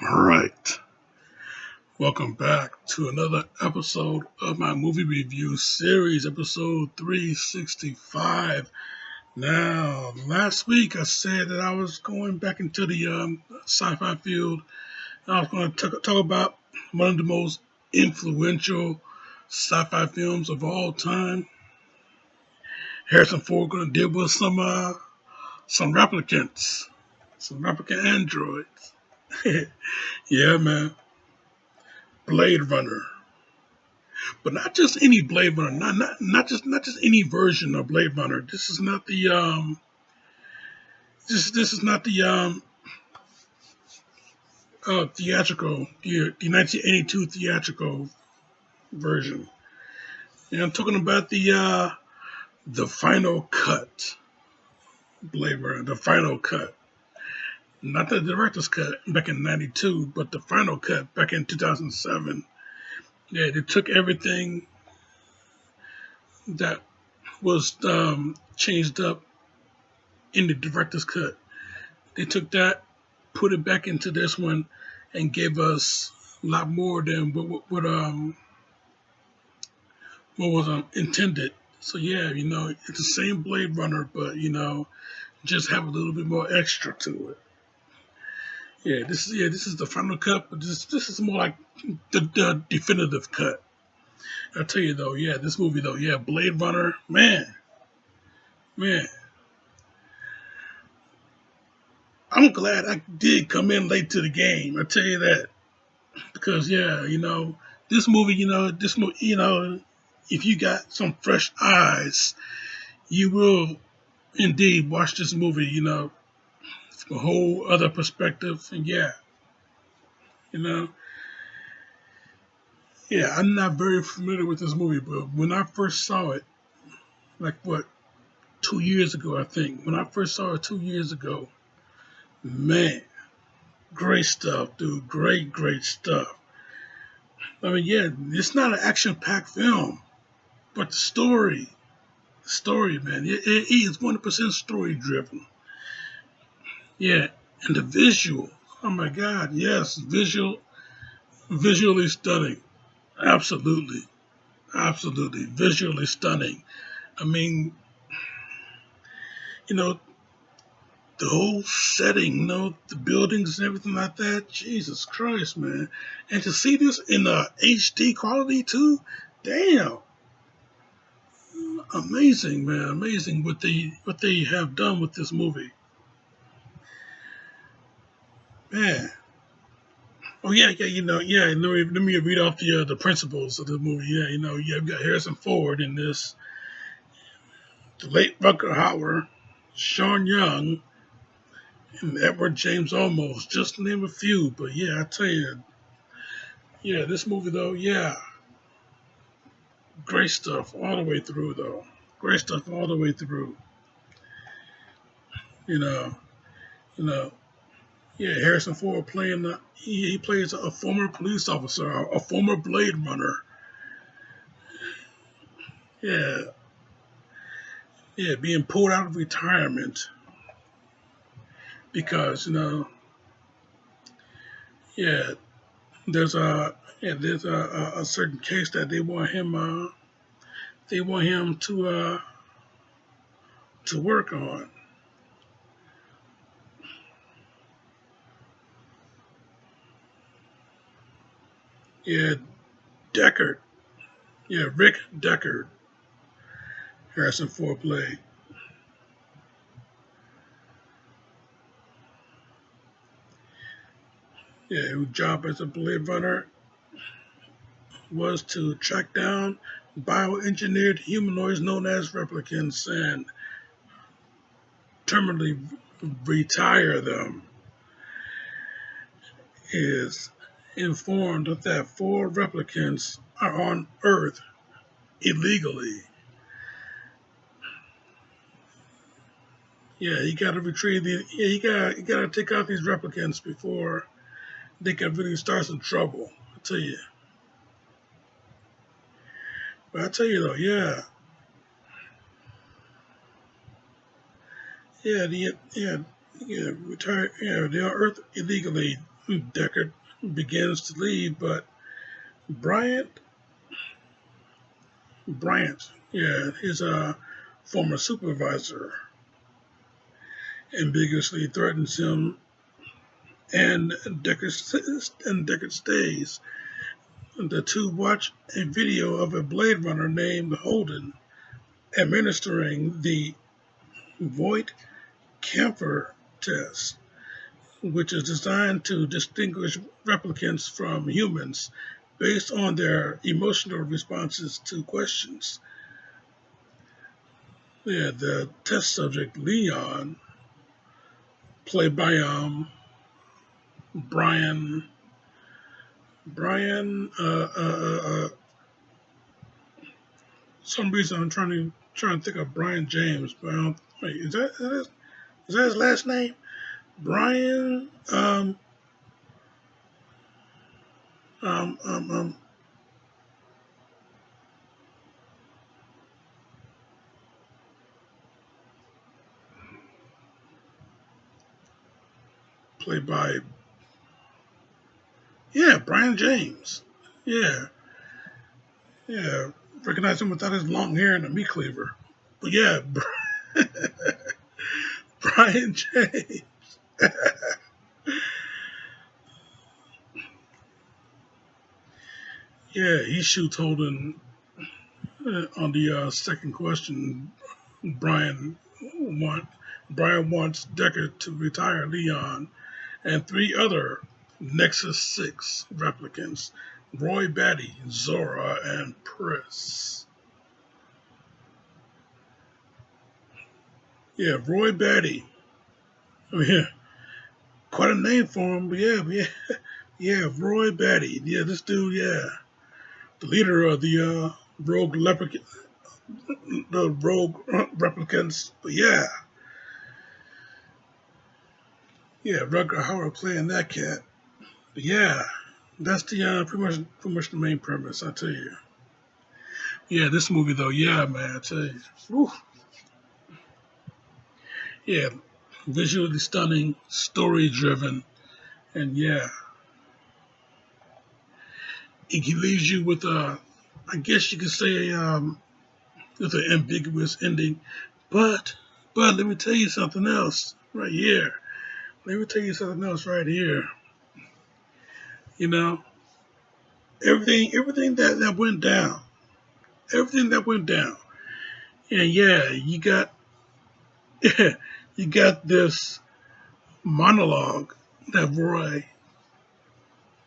All right. Welcome back to another episode of my movie review series, episode 365. Now, last week I said that I was going back into the sci-fi field. And I was going to talk about one of the most influential sci-fi films of all time. Harrison Ford going to deal with some replicants, some replicant androids. Yeah, man. Blade Runner. But not just any Blade Runner, not just any version of Blade Runner. This is not the theatrical, the 1982 theatrical version. And I'm talking about the final cut Blade Runner, the final cut, not the director's cut back in '92, but the final cut back in 2007. Yeah, they took everything that was changed up in the director's cut. They took that, put it back into this one, and gave us a lot more than what was intended. So yeah, it's the same Blade Runner, but just have a little bit more extra to it. This is the final cut, but this is more like the definitive cut. I tell you though, yeah, this movie though, yeah, Blade Runner, man, I'm glad I did come in late to the game. I tell you that. Because yeah, this movie, if you got some fresh eyes, you will indeed watch this movie, from a whole other perspective. And you know, yeah, I'm not very familiar with this movie, but when I first saw it, like what 2 years ago, I think, when I first saw it 2 years ago, man, great stuff, dude, great stuff. I mean, yeah, it's not an action-packed film, but the story, man. It is 100% story driven. Yeah, and the visual. Oh my God, yes, visually stunning. Absolutely, absolutely, visually stunning. I mean, you know, the whole setting, the buildings and everything like that. Jesus Christ, man! And to see this in HD quality too. Damn, amazing, man, amazing what they have done with this movie, man. Oh yeah. Let me read off the principles of the movie. Yeah, you've got Harrison Ford in this, the late Rucker Hauer, Sean Young, and Edward James Olmos, just to name a few. But yeah, I tell you, yeah, this movie though, yeah, great stuff all the way through though. Great stuff all the way through. You know, you know. Yeah, Harrison Ford playing he plays a former police officer, a former Blade Runner. Yeah, yeah, being pulled out of retirement because yeah, there's a certain case that they want him to work on. Yeah, Deckard. Yeah, Rick Deckard. Harrison Ford played. Yeah, whose job as a Blade Runner was to track down bioengineered humanoids known as replicants and terminally retire them. Is informed that four replicants are on Earth illegally. Yeah, you got to retrieve these. Yeah, you got to take out these replicants before they can really start some trouble. I tell you. But I tell you though, yeah, yeah, retire. Yeah, they're on Earth illegally. Deckard begins to leave, but Bryant, yeah, his former supervisor, ambiguously threatens him, and Deckard stays. The two watch a video of a Blade Runner named Holden administering the Voight Camphor test, which is designed to distinguish replicants from humans based on their emotional responses to questions. Yeah, the test subject, Leon, played by Brian, Brian, some reason I'm trying to think of Brian James, but I don't, wait, is that his last name? Brian, um, um, um, played by, yeah, Brian James. Yeah, yeah, recognize him without his long hair and a meat cleaver. But yeah, Brian James. Yeah, he shoots Holden on the second question. Brian want Brian wants Deckard to retire Leon and three other Nexus 6 replicants, Roy Batty, Zora, and Press. Yeah, Roy Batty. I mean, yeah, quite a name for him, but yeah, Roy Batty. Yeah, this dude, yeah, the leader of the rogue replicants. But yeah, Rutger Hauer playing that cat. But yeah, that's the pretty much the main premise. I tell you. Yeah, this movie though, yeah, man, I tell you. Whew. Yeah, visually stunning, story driven, and yeah, it leaves you with I guess you could say with an ambiguous ending, but let me tell you something else right here. Let me tell you something else right here. You know, everything that went down, everything that went down, and yeah, you got this monologue that Roy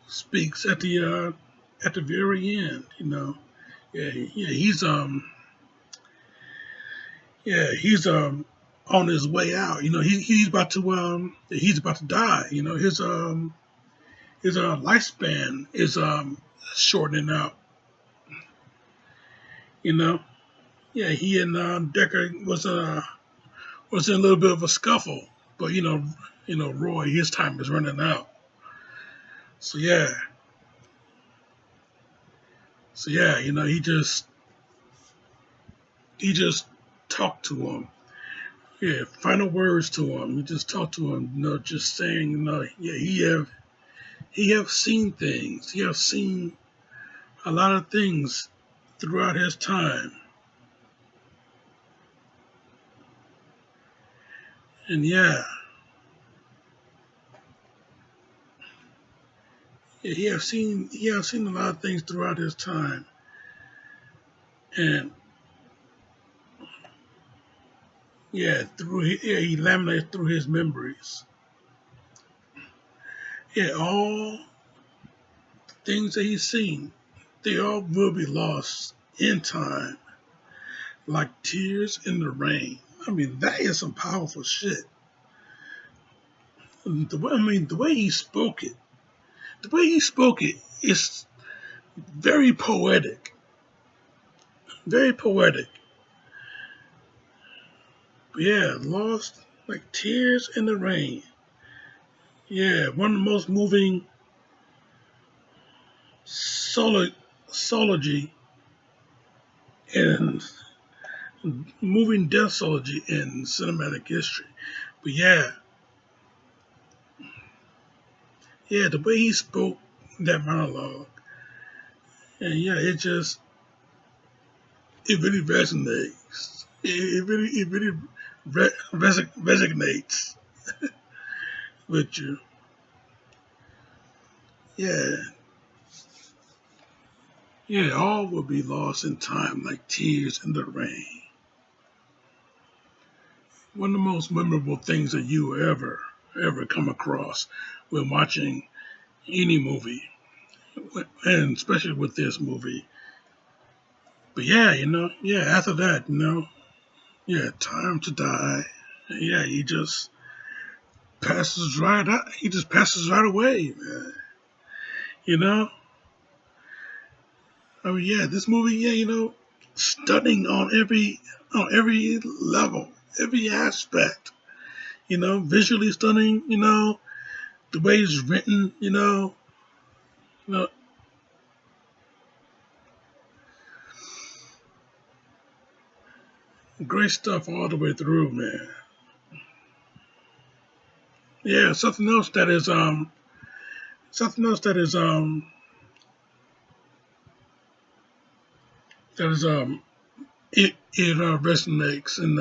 speaks at the very end. You know, yeah, he's on his way out. You know, he's about to die. You know, his lifespan is shortening out. You know, yeah, he and Decker was in a little bit of a scuffle, but Roy, his time is running out. So yeah, he just talked to him. Yeah, final words to him. He just talked to him, just saying, yeah, he have seen things. He have seen a lot of things throughout his time, and yeah, he have seen a lot of things throughout his time, and yeah, he laminates through his memories. Yeah, all things that he's seen, they all will be lost in time, like tears in the rain. I mean, that is some powerful shit. The way he spoke it, is very poetic, very poetic. But yeah, lost like tears in the rain. Yeah, one of the most moving sology and moving deathology in cinematic history. But Yeah, the way he spoke that monologue, and yeah, it really resonates. It really resonates with you. Yeah, yeah, all will be lost in time like tears in the rain. One of the most memorable things that you will ever come across when watching any movie, and especially with this movie. But yeah, yeah, after that, yeah, time to die. Yeah, he just passes right away, man. You know? I mean, yeah, this movie, yeah, stunning on every level, every aspect. Visually stunning, the way it's written, you know, great stuff all the way through, man. Yeah, something else that is it resonates and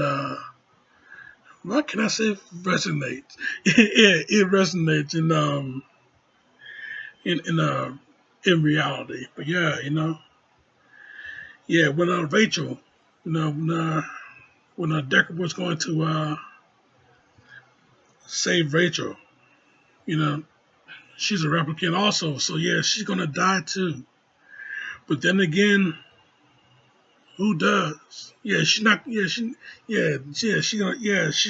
what can I say resonates? Yeah, it resonates in in uh in reality. But yeah, yeah, when Rachel, you know, when Decker was going to save Rachel, you know, she's a replicant also, so yeah, she's gonna die too. But then again, who does? Yeah, she's not. She's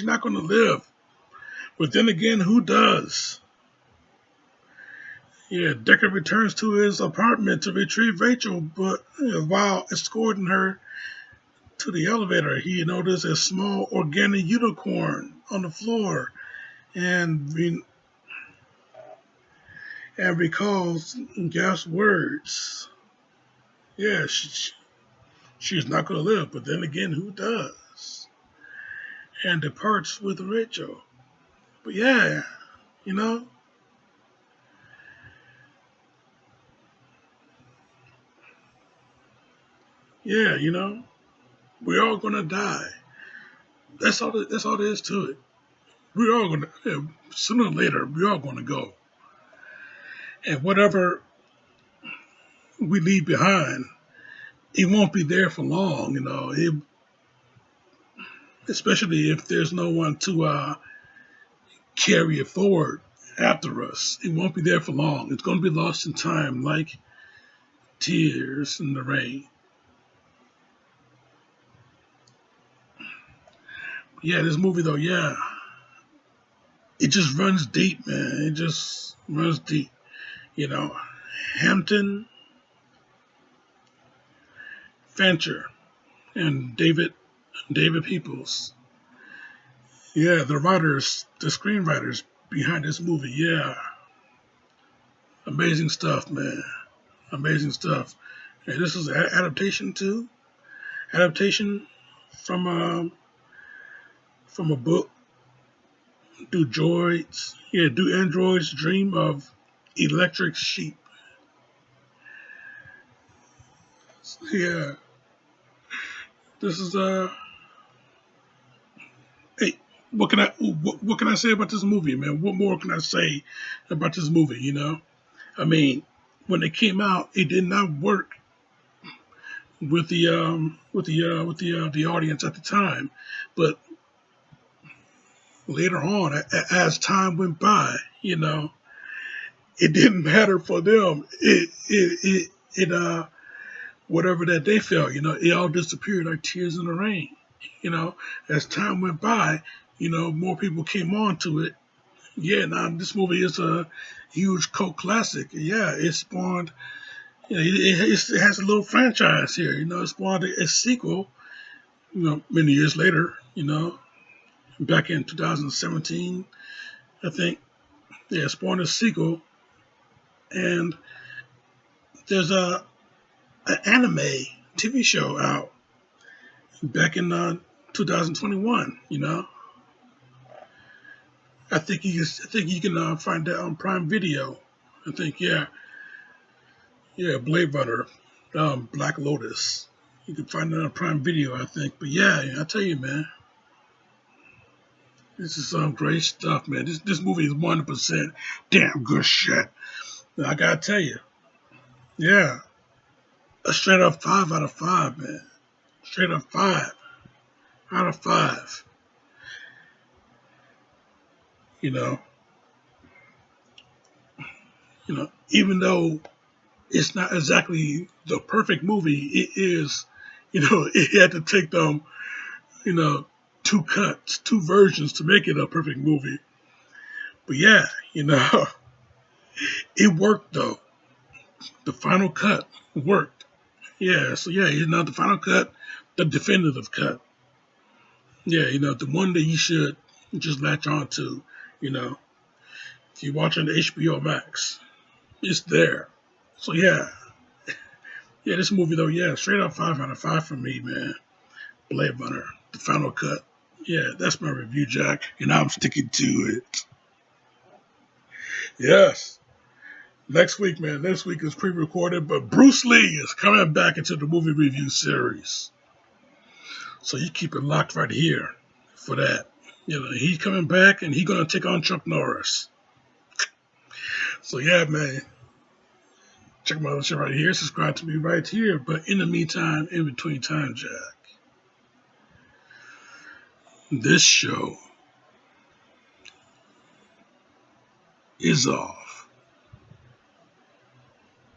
not gonna live. But then again, who does? Yeah, Decker returns to his apartment to retrieve Rachel, but while escorting her to the elevator, he noticed a small organic unicorn on the floor and and recalls Gasp's words. Yeah, she's not going to live, but then again, who does? And departs with Rachel. But yeah, you know, yeah, we're all going to die. That's all there is to it. We're all going to, sooner or later, we're all going to go. And whatever we leave behind, it won't be there for long, especially if there's no one to carry it forward after us. It won't be there for long. It's going to be lost in time like tears in the rain. Yeah, this movie though, yeah, it just runs deep, man. It just runs deep. You know, Hampton, Fancher, and David Peoples. Yeah, the screenwriters behind this movie. Yeah, amazing stuff, man. Amazing stuff. And this is an adaptation too. Adaptation from from a book. Do androids dream of electric sheep? Yeah, this is hey, what can I say about this movie, man? What more can I say about this movie? I mean, when it came out, it did not work with the audience at the time, but later on, as time went by, it didn't matter for them. It whatever that they felt, it all disappeared like tears in the rain. You know, as time went by, more people came on to it. Yeah, now this movie is a huge cult classic. Yeah, it spawned. It has a little franchise here. It spawned a sequel. Many years later. Back in 2017, I think. Yeah, it spawned a sequel, and there's an anime TV show out back in 2021. I think you can find that on Prime Video. I think, yeah, Blade Runner, Black Lotus. You can find it on Prime Video, I think. But yeah, I tell you, man, this is some great stuff, man. This movie is 100% damn good shit. I gotta tell you, yeah, a straight up 5 out of 5, man. Straight up 5 out of 5. You know, even though it's not exactly the perfect movie, it is. It had to take them, you know, two cuts, two versions to make it a perfect movie. But yeah, it worked though. The final cut worked. Yeah, so yeah, the final cut, the definitive cut. Yeah, the one that you should just latch on to. You know, if you're watching the HBO Max, it's there. So yeah, this movie though, yeah, straight up 5 out of 5 for me, man. Blade Runner, the final cut. Yeah, that's my review, Jack, and I'm sticking to it. Yes. Next week, man. Next week is pre-recorded, but Bruce Lee is coming back into the movie review series. So you keep it locked right here for that. He's coming back and he's gonna take on Chuck Norris. So yeah, man. Check my other show right here. Subscribe to me right here. But in the meantime, in between time, Jack, this show is off.